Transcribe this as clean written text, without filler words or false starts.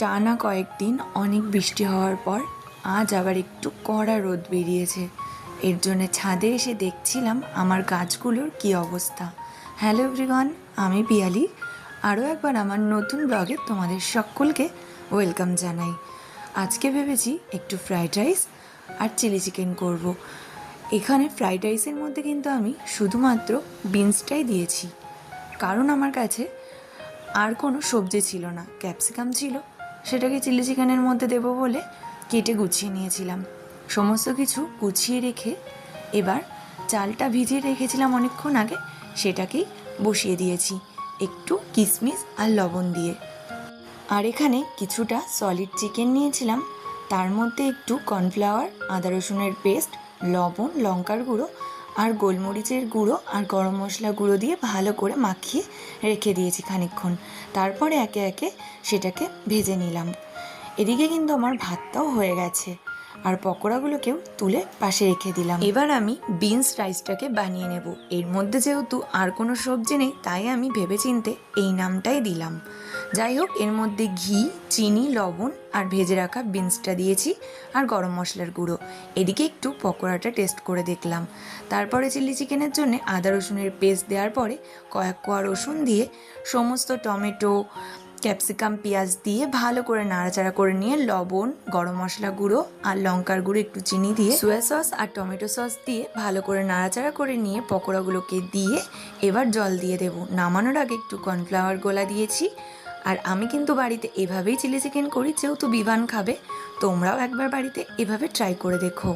টানা কয়েকদিন অনেক বৃষ্টি হওয়ার পর আজ আবার একটু কড়া রোদ বেরিয়েছে। এর জন্য ছাদে এসে দেখছিলাম আমার গাছগুলোর কি অবস্থা। হ্যালো এভরিওয়ান, আমি পিয়ালি। আরও একবার আমার নতুন ব্লগে তোমাদের সকলকে ওয়েলকাম জানাই। আজকে ভেবেছি একটু ফ্রাইড রাইস আর চিলি চিকেন করব। এখানে ফ্রাইড রাইসের মধ্যে কিন্তু আমি শুধুমাত্র বিনসটাই দিয়েছি, কারণ আমার কাছে আর কোনো সবজি ছিল না। ক্যাপসিকাম ছিল, সেটাকে চিলি চিকেনের মধ্যে দেবো বলে কেটে গুছিয়ে নিয়েছিলাম। সমস্ত কিছু গুছিয়ে রেখে এবার চালটা ভিজিয়ে রেখেছিলাম অনেকক্ষণ আগে, সেটাকেই বসিয়ে দিয়েছি একটু কিশমিশ আর লবণ দিয়ে। আর এখানে কিছুটা সলিড চিকেন নিয়েছিলাম, তার মধ্যে একটু কর্নফ্লাওয়ার, আদা রসুনের পেস্ট, লবণ, লঙ্কার গুঁড়ো আর গোলমরিচের গুঁড়ো আর গরম মশলা গুঁড়ো দিয়ে ভালো করে মাখিয়ে রেখে দিয়েছি খানিকক্ষণ। তারপরে একে একে সেটাকে ভেজে নিলাম। এদিকে কিন্তু আমার ভাতটাও হয়ে গেছে আর পকোড়াগুলোকেও তুলে পাশে রেখে দিলাম। এবার আমি বিনস রাইসটাকে বানিয়ে নেব। এর মধ্যে যেহেতু আর কোনো সবজি নেই, তাই আমি ভেবেচিন্তে এই নামটাই দিলাম। যাই হোক, এর মধ্যে ঘি, চিনি, লবণ আর ভেজে রাখা বিনসটা দিয়েছি আর গরম মশলার গুঁড়ো। এদিকে একটু পকোড়াটা টেস্ট করে দেখলাম। তারপরে চিলি চিকেনের জন্য আদা রসুনের পেস্ট দেওয়ার পরে কয়েক কোয়া রসুন দিয়ে সমস্ত টমেটো, ক্যাপসিকাম, পেঁয়াজ দিয়ে ভালো করে নাড়াচাড়া করে নিয়ে লবণ, গরম মশলা গুঁড়ো আর লঙ্কার গুঁড়ো, একটু চিনি দিয়ে সোয়া সস আর টমেটো সস দিয়ে ভালো করে নাড়াচাড়া করে নিয়ে পকোড়াগুলোকে দিয়ে এবার জল দিয়ে দেবো। নামানোর আগে একটু কর্নফ্লাওয়ার গোলা দিয়েছি। আর আমি কিন্তু বাড়িতে এভাবেই চিলি চিকেন করি, যেহেতু বিভান খাবে। তোমরাও একবার বাড়িতে এভাবে ট্রাই করে দেখো।